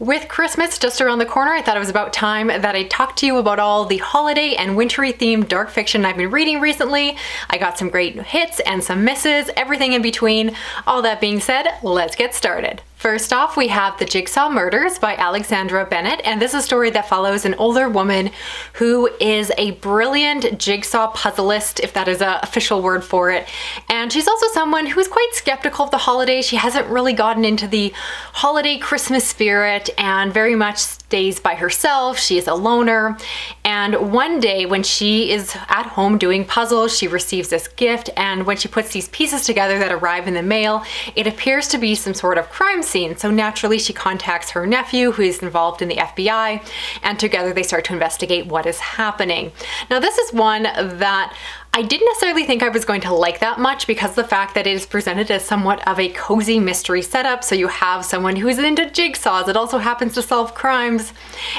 With Christmas just around the corner, I thought it was about time that I talked to you about all the holiday and wintry themed dark fiction I've been reading recently. I got some great hits and some misses, everything in between. All that being said, let's get started. First off, we have The Jigsaw Murders by Alexandra, and this is a story that follows an older woman who is a brilliant jigsaw puzzleist, if that is an official word for it. And she's also someone who's quite skeptical of the holidays. She hasn't really gotten into the holiday Christmas spirit and very much stays by herself. She is a loner. And one day when she is at home doing puzzles, she receives this gift, and when she puts these pieces together that arrive in the mail, it appears to be some sort of crime scene. So naturally she contacts her nephew, who is involved in the FBI, and together they start to investigate what is happening. Now this is one that I didn't necessarily think I was going to like that much because of the fact that it is presented as somewhat of a cozy mystery setup. So you have someone who's into jigsaws, it also happens to solve crimes,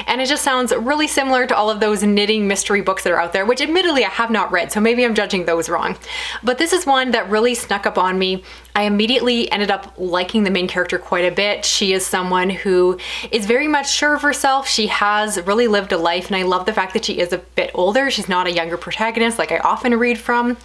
and it just sounds really similar to all of those knitting mystery books that are out there, which admittedly I have not read, so maybe I'm judging those wrong. But this is one that really snuck up on me. I immediately ended up liking the main character quite a bit. She is someone who is very much sure of herself. She has really lived a life, and I love the fact that she is a bit older. She's not a younger protagonist like I often read from,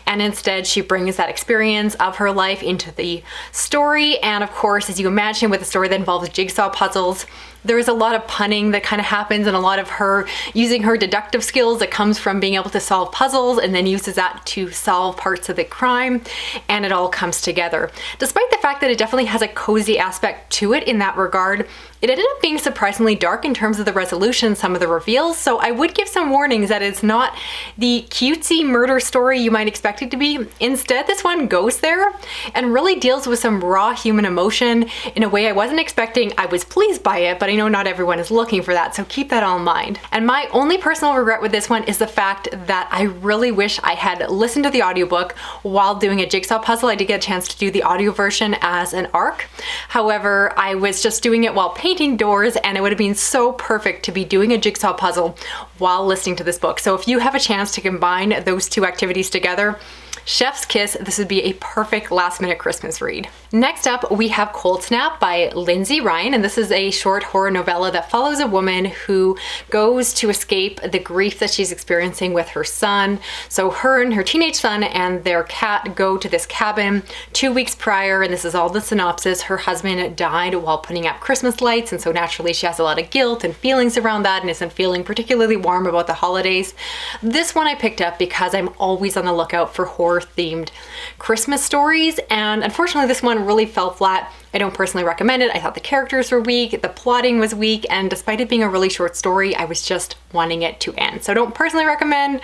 and instead she brings that experience of her life into the story. And of course, as you imagine, with a story that involves jigsaw puzzles, there is a lot of punning that kind of happens, and a lot of her using her deductive skills that comes from being able to solve puzzles and then uses that to solve parts of the crime, and it all comes together. Despite the fact that it definitely has a cozy aspect to it in that regard, it ended up being surprisingly dark in terms of the resolution, some of the reveals, so I would give some warnings that it's not the cutesy murder story you might expect it to be. Instead, this one goes there and really deals with some raw human emotion in a way I wasn't expecting. I was pleased by it, but I know not everyone is looking for that, so keep that all in mind. And my only personal regret with this one is the fact that I really wish I had listened to the audiobook while doing a jigsaw puzzle. I did get a chance to do the audio version as an ARC. However, I was just doing it while painting doors, and it would have been so perfect to be doing a jigsaw puzzle while listening to this book. So if you have a chance to combine those two activities together, chef's kiss, this would be a perfect last minute Christmas read. Next up, we have Cold Snap by Lindsay Ryan, and this is a short horror novella that follows a woman who goes to escape the grief that she's experiencing with her son. So her and her teenage son and their cat go to this cabin 2 weeks prior, and this is all the synopsis. Her husband died while putting up Christmas lights, and so naturally she has a lot of guilt and feelings around that and isn't feeling particularly warm about the holidays. This one I picked up because I'm always on the lookout for horror-themed Christmas stories, and unfortunately this one really fell flat. I don't personally recommend it. I thought the characters were weak, the plotting was weak, and despite it being a really short story, I was just wanting it to end. So I don't personally recommend.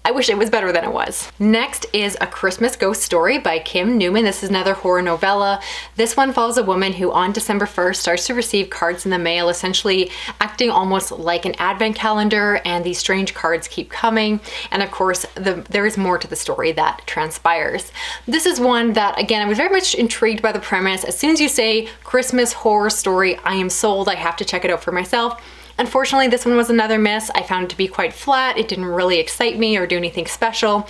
I wish it was better than it was. Next is A Christmas Ghost Story by Kim Newman. This is another horror novella. This one follows a woman who on December 1st starts to receive cards in the mail, essentially acting almost like an advent calendar, and these strange cards keep coming. And of course, there is more to the story that transpires. This is one that, again, I was very much intrigued by the premise. As soon as you say Christmas horror story, I am sold. I have to check it out for myself. Unfortunately, this one was another miss. I found it to be quite flat. It didn't really excite me or do anything special.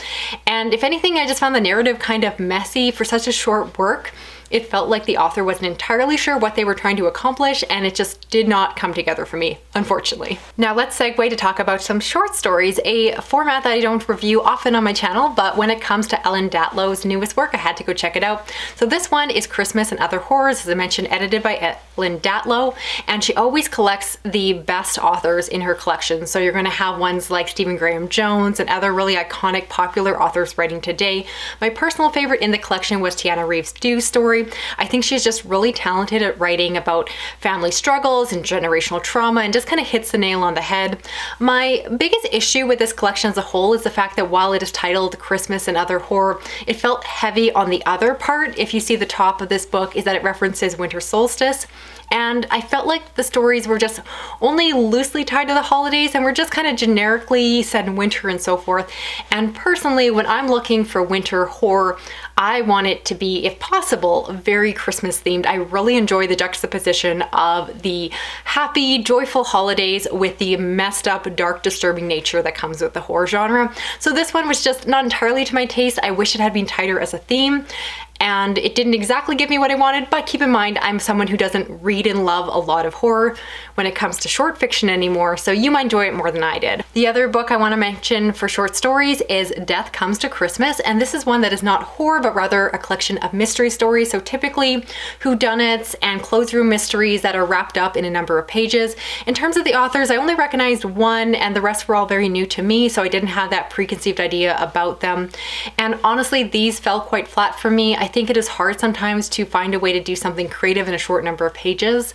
And if anything, I just found the narrative kind of messy for such a short work. It felt like the author wasn't entirely sure what they were trying to accomplish, and it just did not come together for me, unfortunately. Now let's segue to talk about some short stories, a format that I don't review often on my channel, but when it comes to Ellen Datlow's newest work, I had to go check it out. So this one is Christmas and Other Horrors, as I mentioned, edited by Ellen Datlow, and she always collects the best authors in her collection. So you're going to have ones like Stephen Graham Jones and other really iconic popular authors writing today. My personal favorite in the collection was Tiana Reeves' Dew's story. I think she's just really talented at writing about family struggles and generational trauma, and just kind of hits the nail on the head. My biggest issue with this collection as a whole is the fact that while it is titled Christmas and Other Horror, it felt heavy on the other part. If you see the top of this book, is that it references winter solstice. And I felt like the stories were just only loosely tied to the holidays and were just kind of generically set in winter and so forth. And personally, when I'm looking for winter horror, I want it to be, if possible, very Christmas themed. I really enjoy the juxtaposition of the happy, joyful holidays with the messed up, dark, disturbing nature that comes with the horror genre. So this one was just not entirely to my taste. I wish it had been tighter as a theme. and it didn't exactly give me what I wanted, but keep in mind, I'm someone who doesn't read and love a lot of horror when it comes to short fiction anymore, so you might enjoy it more than I did. The other book I want to mention for short stories is Death Comes to Christmas, and this is one that is not horror, but rather a collection of mystery stories, so typically whodunits and closed-room mysteries that are wrapped up in a number of pages. In terms of the authors, I only recognized one, and the rest were all very new to me, so I didn't have that preconceived idea about them. And honestly, these fell quite flat for me. I think it is hard sometimes to find a way to do something creative in a short number of pages,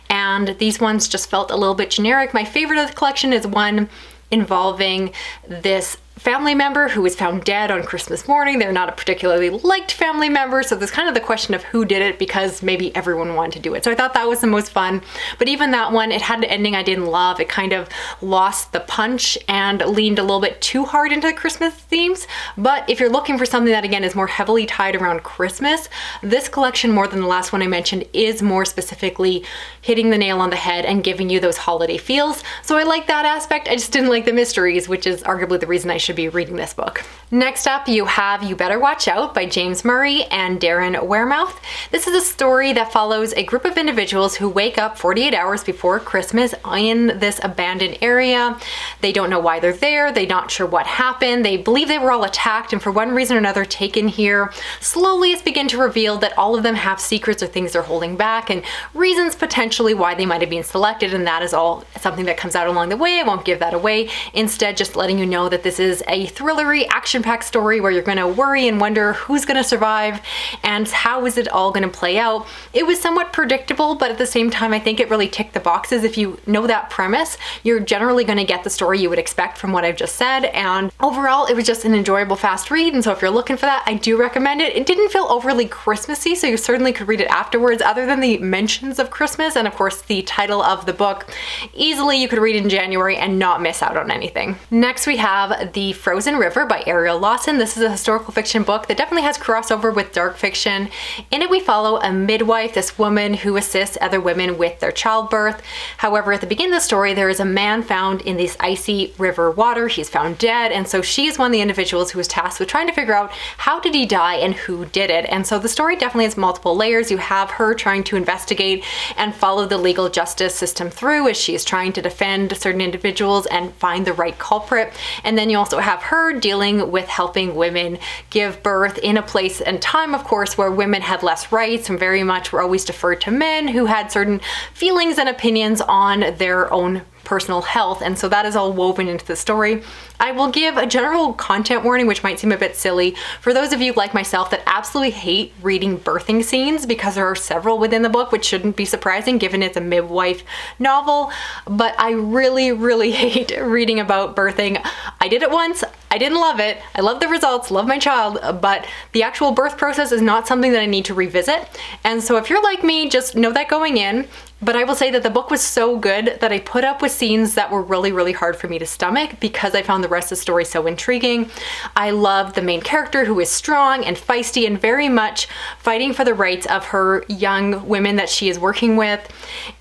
and these ones just felt a little bit generic. My favorite of the collection is one involving this family member who was found dead on Christmas morning. They're not a particularly liked family member, so there's kind of the question of who did it because maybe everyone wanted to do it. So I thought that was the most fun, but even that one, it had an ending I didn't love. It kind of lost the punch and leaned a little bit too hard into the Christmas themes. But if you're looking for something that again is more heavily tied around Christmas, this collection, more than the last one I mentioned, is more specifically hitting the nail on the head and giving you those holiday feels. So I like that aspect. I just didn't like the mysteries, which is arguably the reason I should be reading this book. Next up, you have You Better Watch Out by James Murray and Darren Wearmouth. This is a story that follows a group of individuals who wake up 48 hours before Christmas in this abandoned area. They don't know why they're there. They're not sure what happened. They believe they were all attacked and for one reason or another taken here. Slowly it's begun to reveal that all of them have secrets or things they're holding back and reasons potentially why they might have been selected, and that is all something that comes out along the way. I won't give that away. Instead, just letting you know that this is a thrillery, action-packed story where you're going to worry and wonder who's going to survive and how is it all going to play out. It was somewhat predictable, but at the same time, I think it really ticked the boxes. If you know that premise, you're generally going to get the story you would expect from what I've just said, and overall, it was just an enjoyable, fast read, and so if you're looking for that, I do recommend it. It didn't feel overly Christmassy, so you certainly could read it afterwards, other than the mentions of Christmas and of course the title of the book. Easily you could read it in January and not miss out on anything. Next we have The Frozen River by Ariel Lawson. This is a historical fiction book that definitely has crossover with dark fiction. In it we follow a midwife, this woman who assists other women with their childbirth. However, at the beginning of the story there is a man found in this icy river water. He's found dead, and so she is one of the individuals who is tasked with trying to figure out how did he die and who did it. And so the story definitely has multiple layers. You have her trying to investigate and follow the legal justice system through as she is trying to defend certain individuals and find the right culprit. And then you also have her dealing with helping women give birth in a place and time, of course, where women had less rights and very much were always deferred to men who had certain feelings and opinions on their own personal health, and so that is all woven into the story. I will give a general content warning, which might seem a bit silly for those of you like myself that absolutely hate reading birthing scenes, because there are several within the book, which shouldn't be surprising given it's a midwife novel, but I really hate reading about birthing. I did it once, I didn't love it, I love the results, love my child, but the actual birth process is not something that I need to revisit, and so if you're like me, just know that going in. But I will say that the book was so good that I put up with scenes that were really hard for me to stomach because I found the rest of the story so intriguing. I love the main character who is strong and feisty and very much fighting for the rights of her young women that she is working with.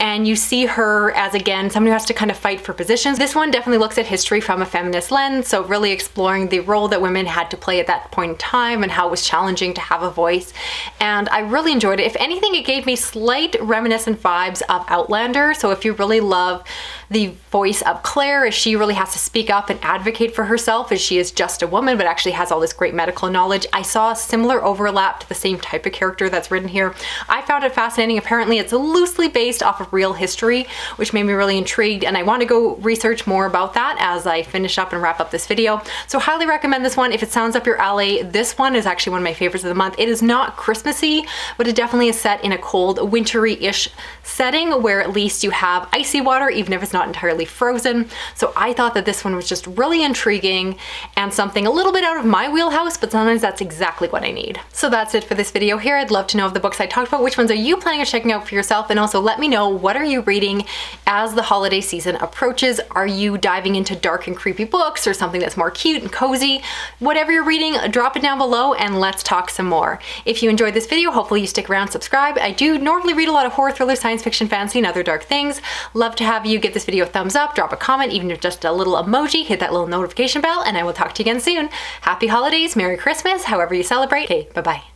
And you see her as, again, someone who has to kind of fight for positions. This one definitely looks at history from a feminist lens, so really exploring the role that women had to play at that point in time and how it was challenging to have a voice. And I really enjoyed it. If anything, it gave me slight reminiscent vibes of Outlander. So if you really love the voice of Claire, as she really has to speak up and advocate for herself as she is just a woman but actually has all this great medical knowledge, I saw a similar overlap to the same type of character that's written here. I found it fascinating. Apparently it's loosely based off of real history, which made me really intrigued, and I want to go research more about that as I finish up and wrap up this video. So highly recommend this one if it sounds up your alley. This one is actually one of my favorites of the month. It is not Christmassy, but it definitely is set in a cold, wintry-ish setting where at least you have icy water, even if it's not entirely frozen. So I thought that this one was just really intriguing and something a little bit out of my wheelhouse, but sometimes that's exactly what I need. So that's it for this video here. I'd love to know of the books I talked about, which ones are you planning on checking out for yourself, and also let me know, what are you reading as the holiday season approaches? Are you diving into dark and creepy books or something that's more cute and cozy? Whatever you're reading, drop it down below and let's talk some more. If you enjoyed this video, hopefully you stick around, subscribe. I do normally read a lot of horror, thriller, science fiction, fantasy, and other dark things. Love to have you give this video a thumbs up, drop a comment, even if just a little emoji, hit that little notification bell, and I will talk to you again soon. Happy holidays, Merry Christmas, however you celebrate. Hey, bye-bye.